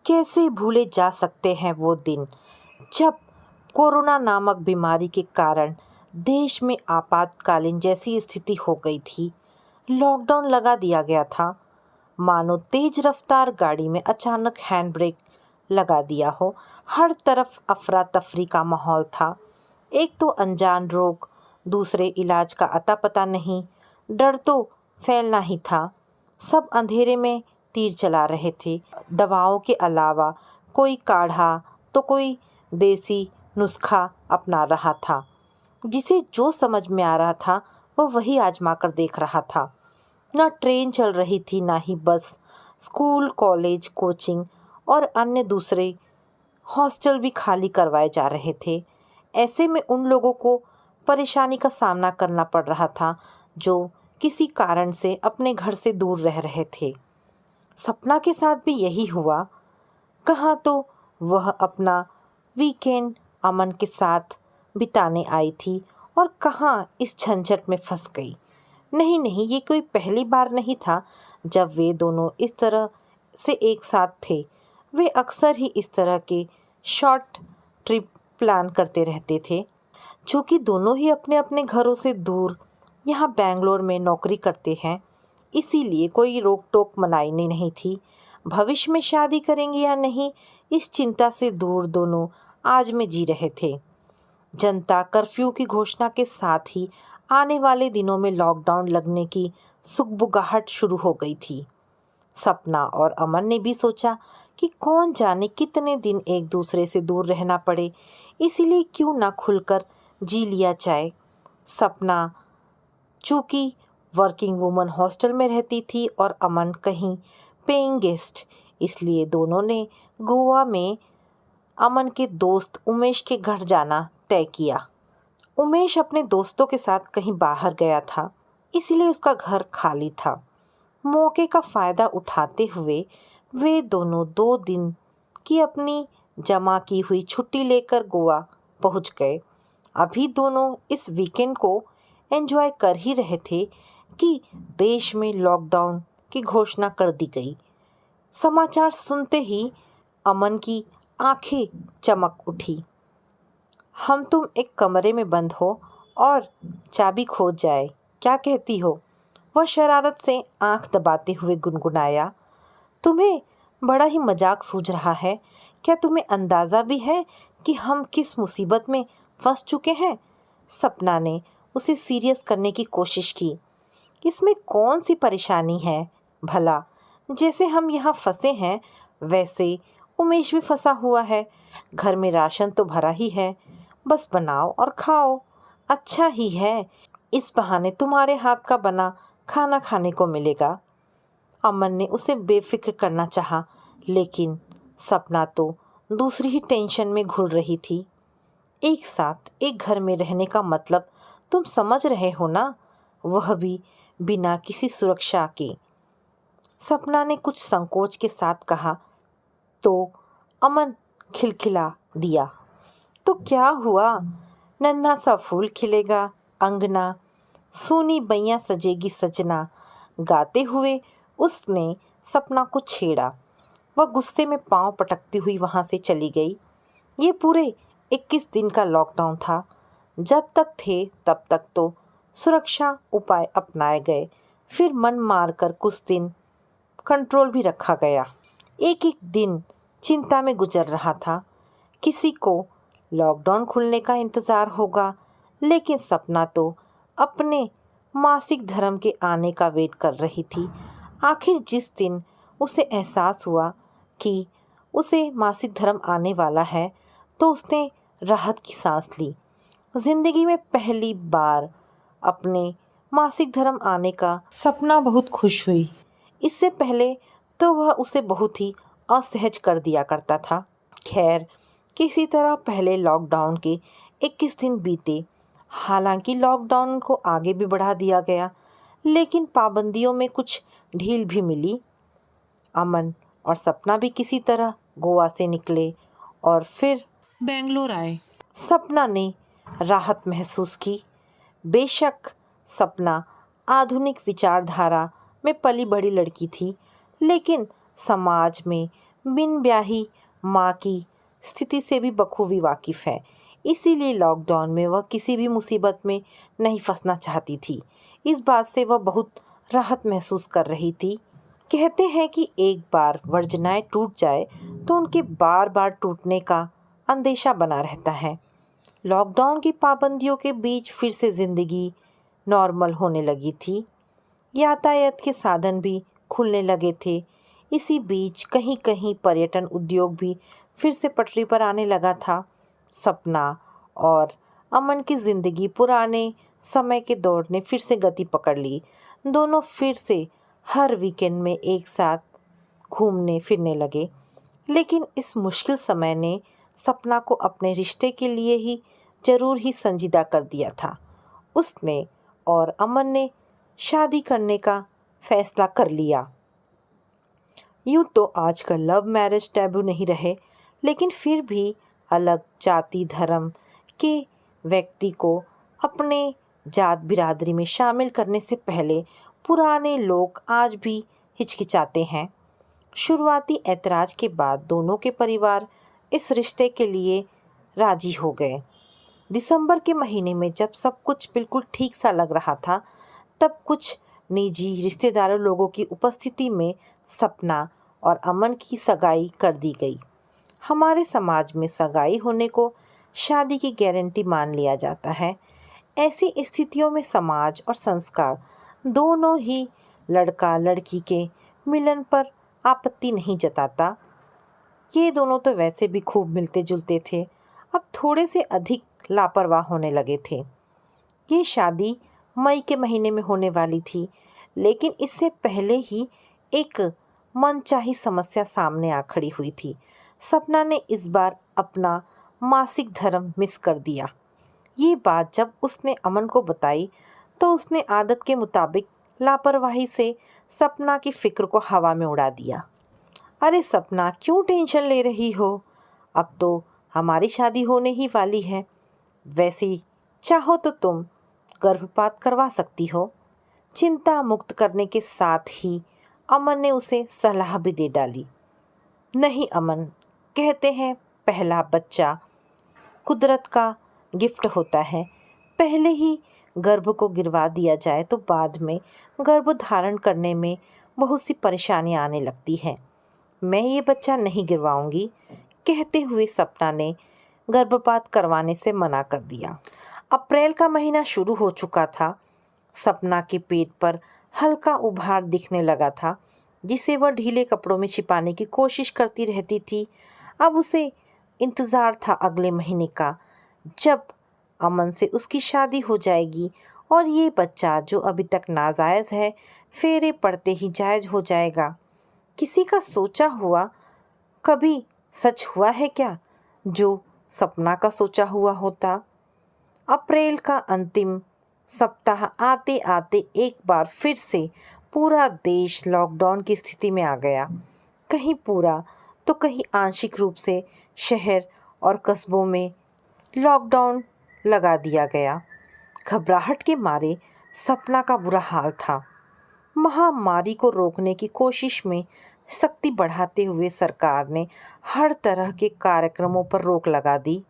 कैसे भूले जा सकते हैं वो दिन जब कोरोना नामक बीमारी के कारण देश में आपातकालीन जैसी स्थिति हो गई थी। लॉकडाउन लगा दिया गया था, मानो तेज रफ्तार गाड़ी में अचानक हैंड ब्रेक लगा दिया हो। हर तरफ अफरा तफरी का माहौल था। एक तो अनजान रोग, दूसरे इलाज का अता पता नहीं, डर तो फैलना ही था। सब अंधेरे में तीर चला रहे थे। दवाओं के अलावा कोई काढ़ा तो कोई देसी नुस्खा अपना रहा था। जिसे जो समझ में आ रहा था वह वही आजमा कर देख रहा था। ना ट्रेन चल रही थी, ना ही बस। स्कूल, कॉलेज, कोचिंग और अन्य दूसरे हॉस्टल भी खाली करवाए जा रहे थे। ऐसे में उन लोगों को परेशानी का सामना करना पड़ रहा था जो किसी कारण से अपने घर से दूर रह रहे थे। सपना के साथ भी यही हुआ। कहाँ तो वह अपना वीकेंड अमन के साथ बिताने आई थी और कहाँ इस झंझट में फंस गई। नहीं नहीं, ये कोई पहली बार नहीं था जब वे दोनों इस तरह से एक साथ थे। वे अक्सर ही इस तरह के शॉर्ट ट्रिप प्लान करते रहते थे। चूँकि दोनों ही अपने अपने घरों से दूर यहाँ बेंगलोर में नौकरी करते हैं, इसीलिए कोई रोक टोक मनाई नहीं थी। भविष्य में शादी करेंगे या नहीं, इस चिंता से दूर दोनों आज में जी रहे थे। जनता कर्फ्यू की घोषणा के साथ ही आने वाले दिनों में लॉकडाउन लगने की सुगबुगाहट शुरू हो गई थी। सपना और अमन ने भी सोचा कि कौन जाने कितने दिन एक दूसरे से दूर रहना पड़े, इसीलिए क्यों ना खुलकर जी लिया जाए। सपना चूँकि वर्किंग वुमन हॉस्टल में रहती थी और अमन कहीं पेइंग गेस्ट, इसलिए दोनों ने गोवा में अमन के दोस्त उमेश के घर जाना तय किया। उमेश अपने दोस्तों के साथ कहीं बाहर गया था, इसलिए उसका घर खाली था। मौके का फ़ायदा उठाते हुए वे दोनों 2 दिन की अपनी जमा की हुई छुट्टी लेकर गोवा पहुंच गए। अभी दोनों इस वीकेंड को एंजॉय कर ही रहे थे कि देश में लॉकडाउन की घोषणा कर दी गई। समाचार सुनते ही अमन की आंखें चमक उठी। हम तुम एक कमरे में बंद हो और चाबी खो जाए, क्या कहती हो? वह शरारत से आंख दबाते हुए गुनगुनाया। तुम्हें बड़ा ही मजाक सूझ रहा है। क्या तुम्हें अंदाज़ा भी है कि हम किस मुसीबत में फंस चुके हैं? सपना ने उसे सीरियस करने की कोशिश की। इसमें कौन सी परेशानी है भला? जैसे हम यहाँ फंसे हैं वैसे उमेश भी फंसा हुआ है। घर में राशन तो भरा ही है, बस बनाओ और खाओ, अच्छा ही है। इस बहाने तुम्हारे हाथ का बना खाना खाने को मिलेगा। अमन ने उसे बेफिक्र करना चाहा, लेकिन सपना तो दूसरी ही टेंशन में घुल रही थी। एक साथ एक घर में रहने का मतलब तुम समझ रहे हो ना, वह भी बिना किसी सुरक्षा के। सपना ने कुछ संकोच के साथ कहा। तो अमन खिलखिला दिया। तो क्या हुआ, नन्हा सा फूल खिलेगा अंगना, सूनी बैया सजेगी सजना। गाते हुए उसने सपना को छेड़ा। वह गुस्से में पांव पटकती हुई वहां से चली गई। ये पूरे 21 दिन का लॉकडाउन था। जब तक थे तब तक तो सुरक्षा उपाय अपनाए गए, फिर मन मारकर कुछ दिन कंट्रोल भी रखा गया। एक एक दिन चिंता में गुजर रहा था। किसी को लॉकडाउन खुलने का इंतज़ार होगा, लेकिन सपना तो अपने मासिक धर्म के आने का वेट कर रही थी। आखिर जिस दिन उसे एहसास हुआ कि उसे मासिक धर्म आने वाला है, तो उसने राहत की सांस ली। जिंदगी में पहली बार अपने मासिक धर्म आने का सपना बहुत खुश हुई। इससे पहले तो वह उसे बहुत ही असहज कर दिया करता था। खैर, किसी तरह पहले लॉकडाउन के 21 दिन बीते। हालांकि लॉकडाउन को आगे भी बढ़ा दिया गया, लेकिन पाबंदियों में कुछ ढील भी मिली। अमन और सपना भी किसी तरह गोवा से निकले और फिर बेंगलोर आए। सपना ने राहत महसूस की। बेशक सपना आधुनिक विचारधारा में पली बड़ी लड़की थी, लेकिन समाज में बिन ब्याही माँ की स्थिति से भी बखूबी वाकिफ़ है। इसीलिए लॉकडाउन में वह किसी भी मुसीबत में नहीं फंसना चाहती थी। इस बात से वह बहुत राहत महसूस कर रही थी। कहते हैं कि एक बार वर्जनाएँ टूट जाए तो उनके बार बार टूटने का अंदेशा बना रहता है। लॉकडाउन की पाबंदियों के बीच फिर से ज़िंदगी नॉर्मल होने लगी थी। यातायात के साधन भी खुलने लगे थे। इसी बीच कहीं कहीं पर्यटन उद्योग भी फिर से पटरी पर आने लगा था। सपना और अमन की ज़िंदगी पुराने समय के दौर ने फिर से गति पकड़ ली। दोनों फिर से हर वीकेंड में एक साथ घूमने फिरने लगे। लेकिन इस मुश्किल समय ने सपना को अपने रिश्ते के लिए ही ज़रूर ही संजीदा कर दिया था। उसने और अमन ने शादी करने का फैसला कर लिया। यूँ तो आजकल लव मैरिज टैबू नहीं रहे, लेकिन फिर भी अलग जाति धर्म के व्यक्ति को अपने जात बिरादरी में शामिल करने से पहले पुराने लोग आज भी हिचकिचाते हैं। शुरुआती ऐतराज़ के बाद दोनों के परिवार इस रिश्ते के लिए राजी हो गए। दिसंबर के महीने में जब सब कुछ बिल्कुल ठीक सा लग रहा था, तब कुछ निजी रिश्तेदारों लोगों की उपस्थिति में सपना और अमन की सगाई कर दी गई। हमारे समाज में सगाई होने को शादी की गारंटी मान लिया जाता है। ऐसी स्थितियों में समाज और संस्कार दोनों ही लड़का लड़की के मिलन पर आपत्ति नहीं जताता। ये दोनों तो वैसे भी खूब मिलते जुलते थे, अब थोड़े से अधिक लापरवाह होने लगे थे। ये शादी मई के महीने में होने वाली थी, लेकिन इससे पहले ही एक मनचाही समस्या सामने आ खड़ी हुई थी। सपना ने इस बार अपना मासिक धर्म मिस कर दिया। ये बात जब उसने अमन को बताई तो उसने आदत के मुताबिक लापरवाही से सपना की फिक्र को हवा में उड़ा दिया। अरे सपना, क्यों टेंशन ले रही हो? अब तो हमारी शादी होने ही वाली है। वैसे चाहो तो तुम गर्भपात करवा सकती हो। चिंता मुक्त करने के साथ ही अमन ने उसे सलाह भी दे डाली। नहीं अमन, कहते हैं पहला बच्चा कुदरत का गिफ्ट होता है। पहले ही गर्भ को गिरवा दिया जाए तो बाद में गर्भ धारण करने में बहुत सी परेशानियां आने लगती हैं। मैं ये बच्चा नहीं गिरवाऊंगी, कहते हुए सपना ने गर्भपात करवाने से मना कर दिया। अप्रैल का महीना शुरू हो चुका था। सपना के पेट पर हल्का उभार दिखने लगा था, जिसे वह ढीले कपड़ों में छिपाने की कोशिश करती रहती थी। अब उसे इंतज़ार था अगले महीने का, जब अमन से उसकी शादी हो जाएगी और ये बच्चा जो अभी तक नाजायज़ है, फेरे पड़ते ही जायज़ हो जाएगा। किसी का सोचा हुआ कभी सच हुआ है क्या, जो सपना का सोचा हुआ होता? अप्रैल का अंतिम सप्ताह आते आते एक बार फिर से पूरा देश लॉकडाउन की स्थिति में आ गया। कहीं पूरा तो कहीं आंशिक रूप से शहर और कस्बों में लॉकडाउन लगा दिया गया। घबराहट के मारे सपना का बुरा हाल था। महामारी को रोकने की कोशिश में सख्ती बढ़ाते हुए सरकार ने हर तरह के कार्यक्रमों पर रोक लगा दी।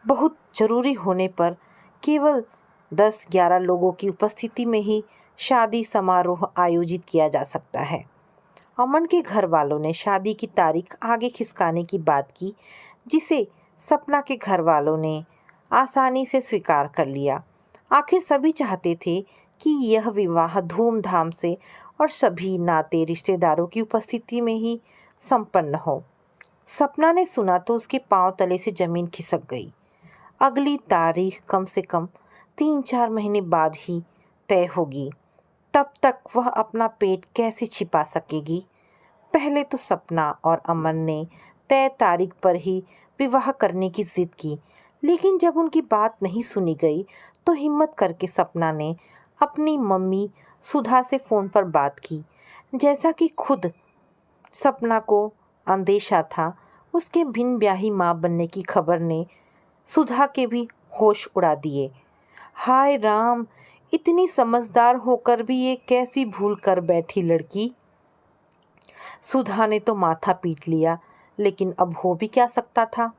बहुत ज़रूरी होने पर केवल 10-11 लोगों की उपस्थिति में ही शादी समारोह आयोजित किया जा सकता है। अमन के घर वालों ने शादी की तारीख आगे खिसकाने की बात की, जिसे सपना के घर वालों ने आसानी से स्वीकार कर लिया। आखिर सभी चाहते थे कि यह विवाह धूमधाम से और सभी नाते रिश्तेदारों की उपस्थिति में ही संपन्न हो। सपना ने सुना तो उसके पांव तले से ज़मीन खिसक गई। अगली तारीख कम से कम 3-4 महीने बाद ही तय होगी। तब तक वह अपना पेट कैसे छिपा सकेगी? पहले तो सपना और अमन ने तय तारीख पर ही विवाह करने की जिद की, लेकिन जब उनकी बात नहीं सुनी गई तो हिम्मत करके सपना ने अपनी मम्मी सुधा से फ़ोन पर बात की। जैसा कि खुद सपना को अंदेशा था, उसके भिन ब्याही माँ बनने की खबर ने सुधा के भी होश उड़ा दिए। हाय राम, इतनी समझदार होकर भी ये कैसी भूल कर बैठी लड़की। सुधा ने तो माथा पीट लिया, लेकिन अब हो भी क्या सकता था।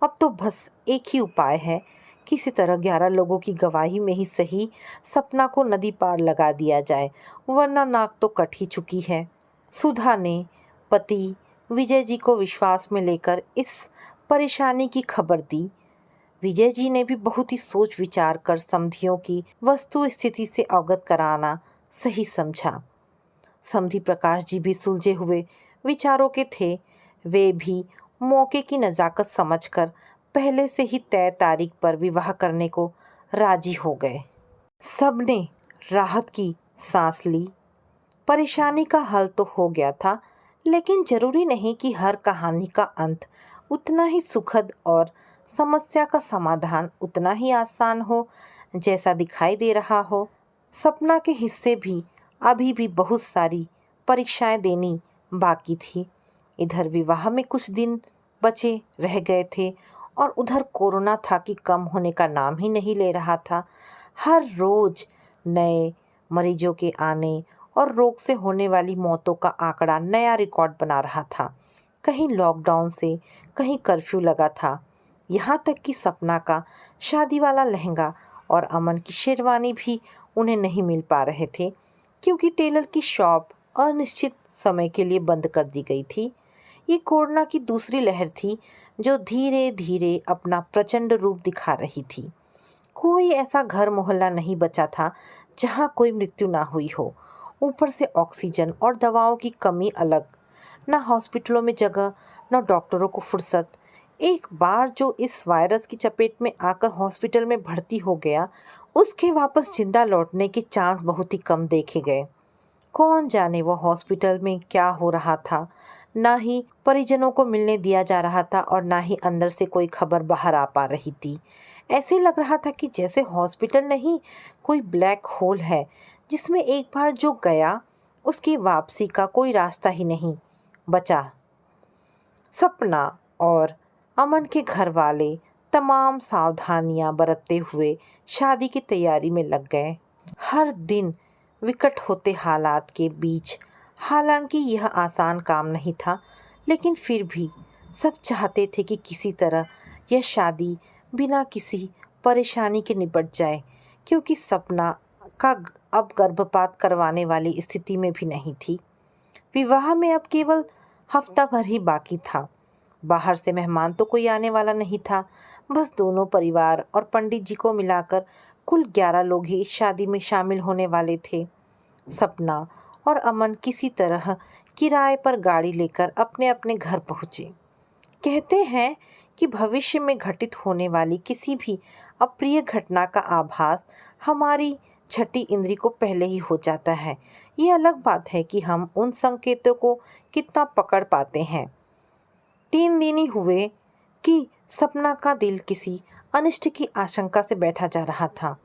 अब तो बस एक ही उपाय है, किसी तरह 11 लोगों की गवाही में ही सही सपना को नदी पार लगा दिया जाए, वरना नाक तो कट ही चुकी है। सुधा ने पति विजय जी को विश्वास में लेकर इस परेशानी की खबर दी। विजय जी ने भी बहुत ही सोच विचार कर समधियों की वस्तु स्थिति से अवगत कराना सही समझा। समधी प्रकाश जी भी सुलझे हुए विचारों के थे। वे भी मौके की नज़ाकत समझकर पहले से ही तय तारीख पर विवाह करने को राजी हो गए। सबने राहत की सांस ली। परेशानी का हल तो हो गया था, लेकिन जरूरी नहीं कि हर कहानी का अंत उतना ही सुखद और समस्या का समाधान उतना ही आसान हो जैसा दिखाई दे रहा हो। सपना के हिस्से भी अभी भी बहुत सारी परीक्षाएं देनी बाकी थी। इधर विवाह में कुछ दिन बचे रह गए थे और उधर कोरोना था कि कम होने का नाम ही नहीं ले रहा था। हर रोज नए मरीजों के आने और रोग से होने वाली मौतों का आंकड़ा नया रिकॉर्ड बना रहा था। कहीं लॉकडाउन से कहीं कर्फ्यू लगा था। यहाँ तक कि सपना का शादी वाला लहंगा और अमन की शेरवानी भी उन्हें नहीं मिल पा रहे थे, क्योंकि टेलर की शॉप अनिश्चित समय के लिए बंद कर दी गई थी। ये कोरोना की दूसरी लहर थी जो धीरे धीरे अपना प्रचंड रूप दिखा रही थी। कोई ऐसा घर मोहल्ला नहीं बचा था जहाँ कोई मृत्यु ना हुई हो। ऊपर से ऑक्सीजन और दवाओं की कमी अलग, न हॉस्पिटलों में जगह, न डॉक्टरों को फुर्सत। एक बार जो इस वायरस की चपेट में आकर हॉस्पिटल में भर्ती हो गया, उसके वापस जिंदा लौटने के चांस बहुत ही कम देखे गए। कौन जाने वो हॉस्पिटल में क्या हो रहा था। ना ही परिजनों को मिलने दिया जा रहा था और ना ही अंदर से कोई खबर बाहर आ पा रही थी। ऐसे लग रहा था कि जैसे हॉस्पिटल नहीं, कोई ब्लैक होल है जिसमें एक बार जो गया उसकी वापसी का कोई रास्ता ही नहीं बचा। सपना और अमन के घर वाले तमाम सावधानियां बरतते हुए शादी की तैयारी में लग गए। हर दिन विकट होते हालात के बीच, हालांकि यह आसान काम नहीं था, लेकिन फिर भी सब चाहते थे कि किसी तरह यह शादी बिना किसी परेशानी के निपट जाए, क्योंकि सपना का अब गर्भपात करवाने वाली स्थिति में भी नहीं थी। विवाह में अब केवल हफ्ता भर ही बाकी था। बाहर से मेहमान तो कोई आने वाला नहीं था। बस दोनों परिवार और पंडित जी को मिलाकर कुल 11 लोग ही इस शादी में शामिल होने वाले थे। सपना और अमन किसी तरह किराए पर गाड़ी लेकर अपने अपने घर पहुंचे। कहते हैं कि भविष्य में घटित होने वाली किसी भी अप्रिय घटना का आभास हमारी छठी इंद्री को पहले ही हो जाता है। ये अलग बात है कि हम उन संकेतों को कितना पकड़ पाते हैं। 3 दिन ही हुए कि सपना का दिल किसी अनिष्ट की आशंका से बैठा जा रहा था।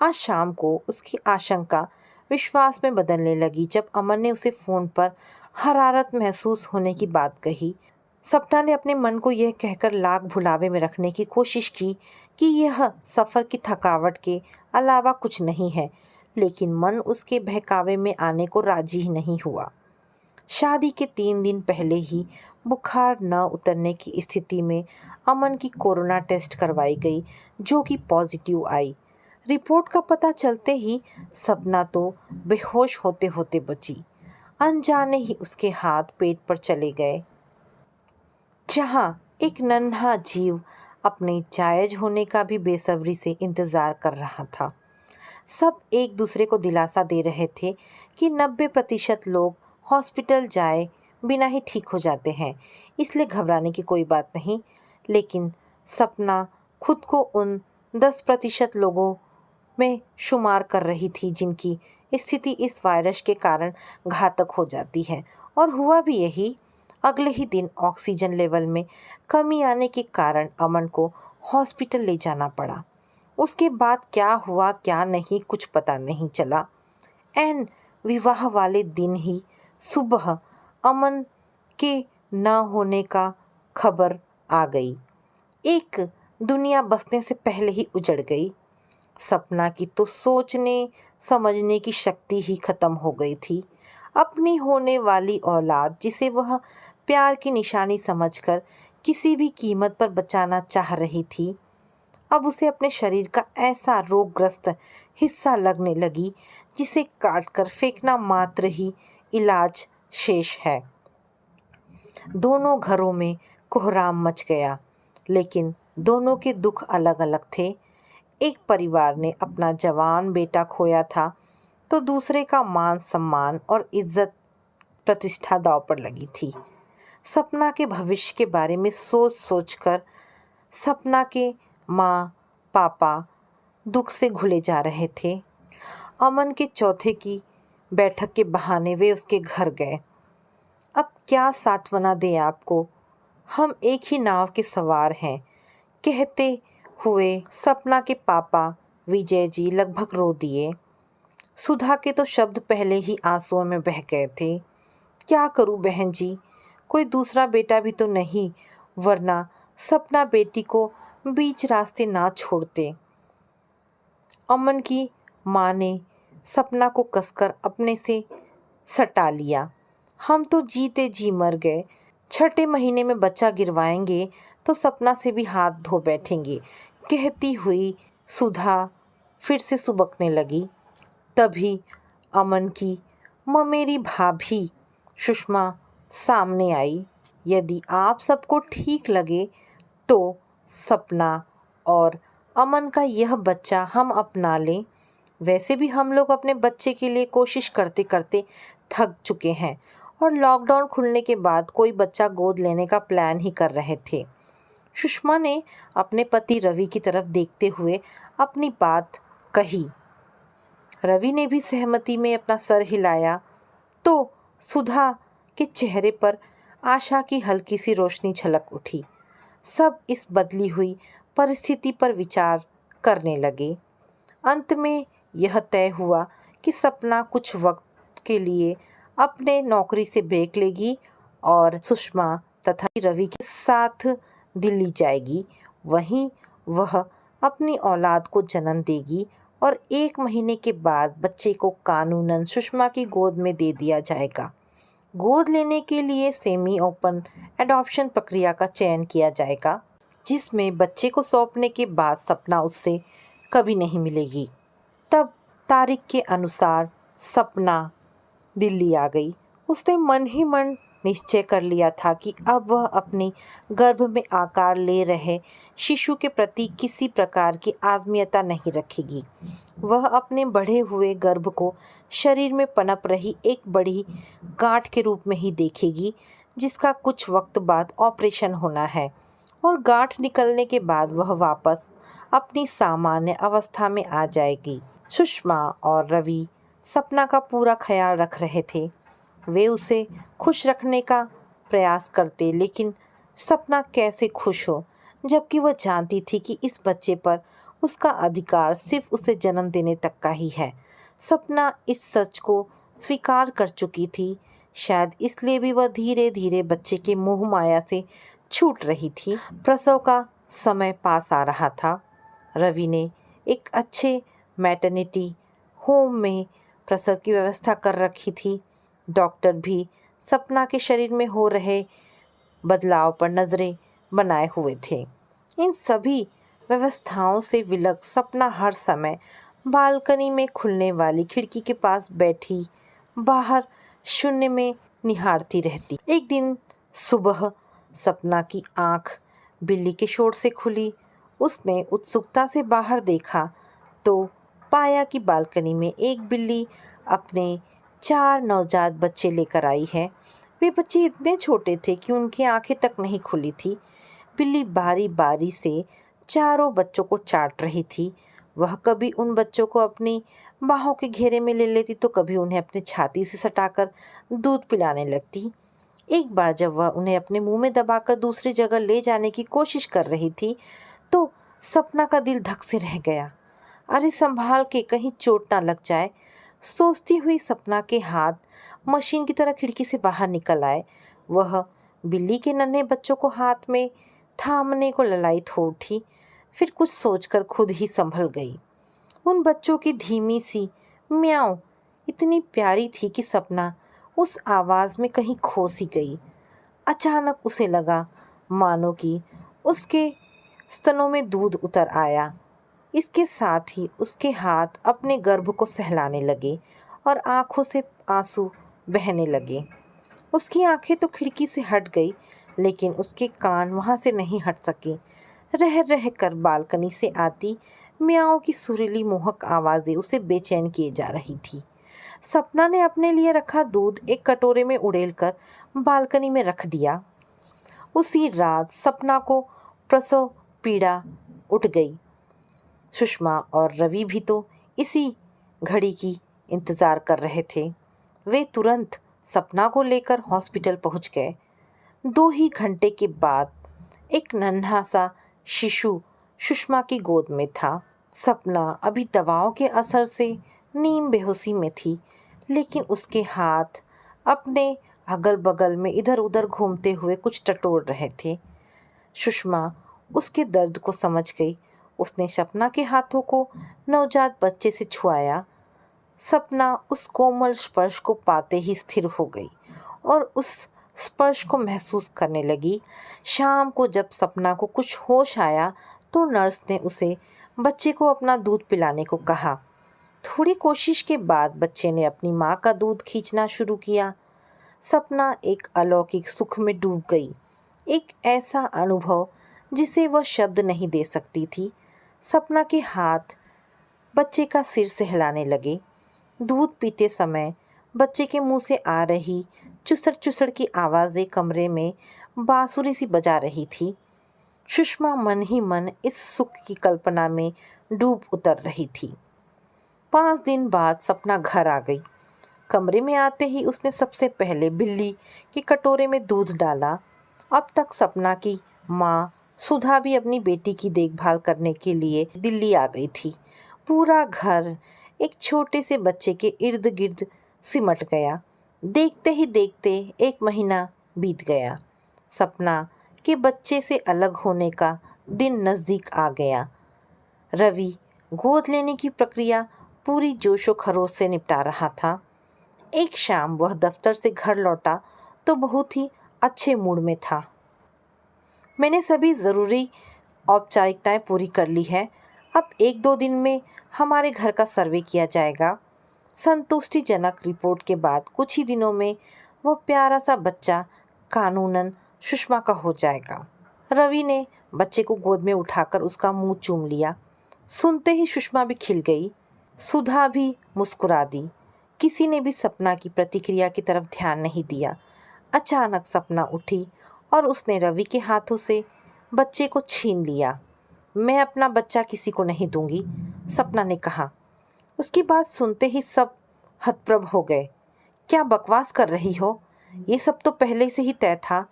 आज शाम को उसकी आशंका विश्वास में बदलने लगी जब अमन ने उसे फ़ोन पर हरारत महसूस होने की बात कही। सपना ने अपने मन को यह कहकर लाख भुलावे में रखने की कोशिश की कि यह सफ़र की थकावट के अलावा कुछ नहीं है, लेकिन मन उसके बहकावे में आने को राजी ही नहीं हुआ। शादी के 3 दिन पहले ही बुखार न उतरने की स्थिति में अमन की कोरोना टेस्ट करवाई गई, जो कि पॉजिटिव आई। रिपोर्ट का पता चलते ही सपना तो बेहोश होते होते बची। अनजाने ही उसके हाथ पेट पर चले गए, जहां एक नन्हा जीव अपने जायज होने का भी बेसब्री से इंतजार कर रहा था। सब एक दूसरे को दिलासा दे रहे थे कि 90% लोग हॉस्पिटल जाए बिना ही ठीक हो जाते हैं, इसलिए घबराने की कोई बात नहीं। लेकिन सपना खुद को उन 10% लोगों में शुमार कर रही थी जिनकी स्थिति इस वायरस के कारण घातक हो जाती है। और हुआ भी यही। अगले ही दिन ऑक्सीजन लेवल में कमी आने के कारण अमन को हॉस्पिटल ले जाना पड़ा। उसके बाद क्या हुआ क्या नहीं कुछ पता नहीं चला। एन विवाह वाले दिन ही सुबह अमन के न होने का खबर आ गई। एक दुनिया बसने से पहले ही उजड़ गई। सपना की तो सोचने समझने की शक्ति ही खत्म हो गई थी। अपनी होने वाली औलाद, जिसे वह प्यार की निशानी समझकर किसी भी कीमत पर बचाना चाह रही थी, अब उसे अपने शरीर का ऐसा रोगग्रस्त हिस्सा लगने लगी जिसे काटकर फेंकना मात्र ही इलाज शेष है। दोनों घरों में कोहराम मच गया, लेकिन दोनों के दुख अलग अलग थे। एक परिवार ने अपना जवान बेटा खोया था, तो दूसरे का मान सम्मान और इज्जत प्रतिष्ठा दांव पर लगी थी। सपना के भविष्य के बारे में सोच सोचकर सपना के माँ पापा दुख से घुले जा रहे थे। अमन के चौथे की बैठक के बहाने वे उसके घर गए। अब क्या सांत्वना दें आपको, हम एक ही नाव के सवार हैं, कहते हुए सपना के पापा विजय जी लगभग रो दिए। सुधा के तो शब्द पहले ही आंसुओं में बह गए थे। क्या करूं बहन जी, कोई दूसरा बेटा भी तो नहीं, वरना सपना बेटी को बीच रास्ते ना छोड़ते। अमन की माँ ने सपना को कसकर अपने से सटा लिया। हम तो जीते जी मर गए, छठे महीने में बच्चा गिरवाएंगे तो सपना से भी हाथ धो बैठेंगे, कहती हुई सुधा फिर से सुबकने लगी। तभी अमन की ममेरी भाभी सुषमा सामने आई। यदि आप सबको ठीक लगे तो सपना और अमन का यह बच्चा हम अपना लें। वैसे भी हम लोग अपने बच्चे के लिए कोशिश करते करते थक चुके हैं और लॉकडाउन खुलने के बाद कोई बच्चा गोद लेने का प्लान ही कर रहे थे। सुषमा ने अपने पति रवि की तरफ देखते हुए अपनी बात कही। रवि ने भी सहमति में अपना सर हिलाया तो सुधा के चेहरे पर आशा की हल्की सी रोशनी झलक उठी। सब इस बदली हुई परिस्थिति पर विचार करने लगे। अंत में यह तय हुआ कि सपना कुछ वक्त के लिए अपने नौकरी से ब्रेक लेगी और सुषमा तथा रवि के साथ दिल्ली जाएगी। वहीं वह अपनी औलाद को जन्म देगी और 1 महीने के बाद बच्चे को कानूनन सुषमा की गोद में दे दिया जाएगा। गोद लेने के लिए सेमी ओपन एडॉप्शन प्रक्रिया का चयन किया जाएगा, जिसमें बच्चे को सौंपने के बाद सपना उससे कभी नहीं मिलेगी। तब तारीख के अनुसार सपना दिल्ली आ गई। उसने मन ही मन निश्चय कर लिया था कि अब वह अपने गर्भ में आकार ले रहे शिशु के प्रति किसी प्रकार की आत्मीयता नहीं रखेगी। वह अपने बढ़े हुए गर्भ को शरीर में पनप रही एक बड़ी गांठ के रूप में ही देखेगी, जिसका कुछ वक्त बाद ऑपरेशन होना है और गांठ निकलने के बाद वह वापस अपनी सामान्य अवस्था में आ जाएगी। सुषमा और रवि सपना का पूरा ख्याल रख रहे थे। वे उसे खुश रखने का प्रयास करते, लेकिन सपना कैसे खुश हो, जबकि वह जानती थी कि इस बच्चे पर उसका अधिकार सिर्फ उसे जन्म देने तक का ही है। सपना इस सच को स्वीकार कर चुकी थी। शायद इसलिए भी वह धीरे धीरे बच्चे के मोह माया से छूट रही थी। प्रसव का समय पास आ रहा था। रवि ने एक अच्छे मैटरनिटी होम में प्रसव की व्यवस्था कर रखी थी। डॉक्टर भी सपना के शरीर में हो रहे बदलाव पर नज़रें बनाए हुए थे। इन सभी व्यवस्थाओं से विलग सपना हर समय बालकनी में खुलने वाली खिड़की के पास बैठी बाहर शून्य में निहारती रहती। एक दिन सुबह सपना की आंख बिल्ली के शोर से खुली। उसने उत्सुकता से बाहर देखा तो पाया कि बालकनी में एक बिल्ली अपने 4 नवजात बच्चे लेकर आई है। वे बच्चे इतने छोटे थे कि उनकी आंखें तक नहीं खुली थी। बिल्ली बारी बारी से चारों बच्चों को चाट रही थी। वह कभी उन बच्चों को अपनी बाहों के घेरे में ले लेती तो कभी उन्हें अपनी छाती से सटाकर दूध पिलाने लगती। एक बार जब वह उन्हें अपने मुंह में दबाकर दूसरी जगह ले जाने की कोशिश कर रही थी तो सपना का दिल धक से रह गया। अरे संभाल के, कहीं चोट ना लग जाए, सोचती हुई सपना के हाथ मशीन की तरह खिड़की से बाहर निकल आए। वह बिल्ली के नन्हे बच्चों को हाथ में थामने को ललायत हो उठी, फिर कुछ सोचकर खुद ही संभल गई। उन बच्चों की धीमी सी म्याऊं इतनी प्यारी थी कि सपना उस आवाज़ में कहीं खो सी गई। अचानक उसे लगा मानो कि उसके स्तनों में दूध उतर आया। इसके साथ ही उसके हाथ अपने गर्भ को सहलाने लगे और आंखों से आंसू बहने लगे। उसकी आंखें तो खिड़की से हट गई, लेकिन उसके कान वहां से नहीं हट सके। रह रह कर बालकनी से आती म्याऊं की सुरीली मोहक आवाज़ें उसे बेचैन किए जा रही थी। सपना ने अपने लिए रखा दूध एक कटोरे में उड़ेल कर बालकनी में रख दिया। उसी रात सपना को प्रसव पीड़ा उठ गई। सुषमा और रवि भी तो इसी घड़ी की इंतज़ार कर रहे थे। वे तुरंत सपना को लेकर हॉस्पिटल पहुंच गए। 2 ही घंटे के बाद एक नन्हा सा शिशु सुषमा की गोद में था। सपना अभी दवाओं के असर से नीम बेहोशी में थी, लेकिन उसके हाथ अपने अगल बगल में इधर उधर घूमते हुए कुछ टटोल रहे थे। सुषमा उसके दर्द को समझ गई। उसने सपना के हाथों को नवजात बच्चे से छुआया। सपना उस कोमल स्पर्श को पाते ही स्थिर हो गई और उस स्पर्श को महसूस करने लगी। शाम को जब सपना को कुछ होश आया तो नर्स ने उसे बच्चे को अपना दूध पिलाने को कहा। थोड़ी कोशिश के बाद बच्चे ने अपनी माँ का दूध खींचना शुरू किया। सपना एक अलौकिक सुख में डूब गई, एक ऐसा अनुभव जिसे वह शब्द नहीं दे सकती थी। सपना के हाथ बच्चे का सिर सहलाने लगे। दूध पीते समय बच्चे के मुंह से आ रही चुसड़ चुसड़ की आवाज़ें कमरे में बांसुरी सी बजा रही थी। सुषमा मन ही मन इस सुख की कल्पना में डूब उतर रही थी। 5 दिन बाद सपना घर आ गई। कमरे में आते ही उसने सबसे पहले बिल्ली के कटोरे में दूध डाला। अब तक सपना की माँ सुधा भी अपनी बेटी की देखभाल करने के लिए दिल्ली आ गई थी। पूरा घर एक छोटे से बच्चे के इर्द गिर्द सिमट गया। देखते ही देखते 1 महीना बीत गया। सपना के बच्चे से अलग होने का दिन नज़दीक आ गया। रवि गोद लेने की प्रक्रिया पूरी जोशो खरोश से निपटा रहा था। एक शाम वह दफ्तर से घर लौटा तो बहुत ही अच्छे मूड में था। मैंने सभी ज़रूरी औपचारिकताएं पूरी कर ली है। अब 1-2 दिन में हमारे घर का सर्वे किया जाएगा। संतुष्टिजनक रिपोर्ट के बाद कुछ ही दिनों में वह प्यारा सा बच्चा कानूनन सुषमा का हो जाएगा। रवि ने बच्चे को गोद में उठाकर उसका मुंह चूम लिया। सुनते ही सुषमा भी खिल गई। सुधा भी मुस्कुरा दी। किसी ने भी सपना की प्रतिक्रिया की तरफ ध्यान नहीं दिया। अचानक सपना उठी और उसने रवि के हाथों से बच्चे को छीन लिया। मैं अपना बच्चा किसी को नहीं दूंगी, सपना ने कहा। उसकी बात सुनते ही सब हतप्रभ हो गए। क्या बकवास कर रही हो? ये सब तो पहले से ही तय था।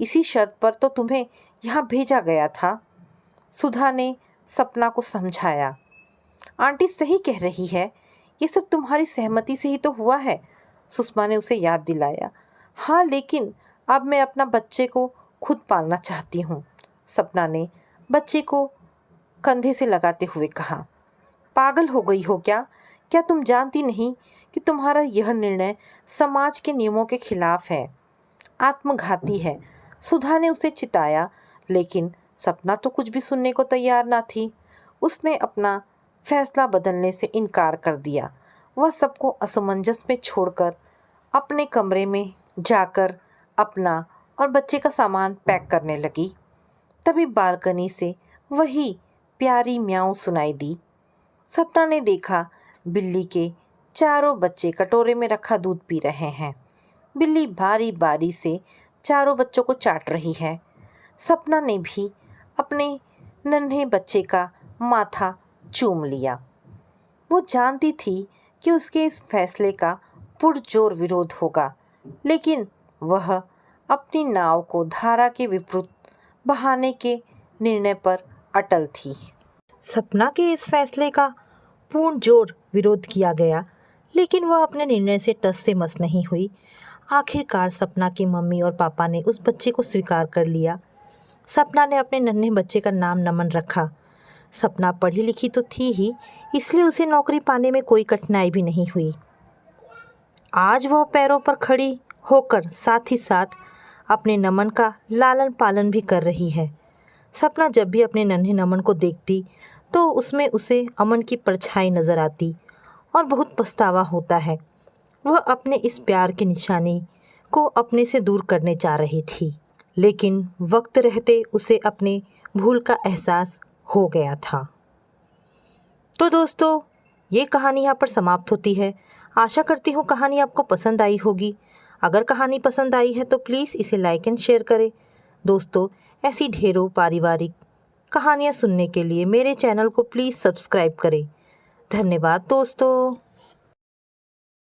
इसी शर्त पर तो तुम्हें यहाँ भेजा गया था। सुधा ने सपना को समझाया। आंटी सही कह रही है, ये सब तुम्हारी सहमति से ही तो हुआ है, सुषमा ने उसे याद दिलाया। हाँ, लेकिन अब मैं अपना बच्चे को खुद पालना चाहती हूँ, सपना ने बच्चे को कंधे से लगाते हुए कहा। पागल हो गई हो क्या? क्या तुम जानती नहीं कि तुम्हारा यह निर्णय समाज के नियमों के खिलाफ है, आत्मघाती है? सुधा ने उसे चिताया, लेकिन सपना तो कुछ भी सुनने को तैयार ना थी। उसने अपना फैसला बदलने से इनकार कर दिया। वह सबको असमंजस में छोड़कर अपने कमरे में जाकर अपना और बच्चे का सामान पैक करने लगी। तभी बालकनी से वही प्यारी म्याऊं सुनाई दी। सपना ने देखा बिल्ली के चारों बच्चे कटोरे में रखा दूध पी रहे हैं। बिल्ली बारी बारी से चारों बच्चों को चाट रही है। सपना ने भी अपने नन्हे बच्चे का माथा चूम लिया। वो जानती थी कि उसके इस फैसले का पुरजोर विरोध होगा, लेकिन वह अपनी नाव को धारा के विपरीत बहाने के निर्णय पर अटल थी। सपना के इस फैसले का पूर्ण जोर विरोध किया गया, लेकिन वह अपने निर्णय से टस से मस नहीं हुई। आखिरकार सपना की मम्मी और पापा ने उस बच्चे को स्वीकार कर लिया। सपना ने अपने नन्हे बच्चे का नाम नमन रखा। सपना पढ़ी लिखी तो थी ही, इसलिए उसे नौकरी पाने में कोई कठिनाई भी नहीं हुई। आज वह पैरों पर खड़ी होकर साथ ही साथ अपने नमन का लालन पालन भी कर रही है। सपना जब भी अपने नन्हे नमन को देखती तो उसमें उसे अमन की परछाई नजर आती और बहुत पछतावा होता है। वह अपने इस प्यार की निशानी को अपने से दूर करने जा रही थी, लेकिन वक्त रहते उसे अपने भूल का एहसास हो गया था। तो दोस्तों, ये कहानी यहाँ पर समाप्त होती है। आशा करती हूँ कहानी आपको पसंद आई होगी। अगर कहानी पसंद आई है तो प्लीज़ इसे लाइक एंड शेयर करें। दोस्तों, ऐसी ढेरों पारिवारिक कहानियाँ सुनने के लिए मेरे चैनल को प्लीज़ सब्सक्राइब करें। धन्यवाद दोस्तों।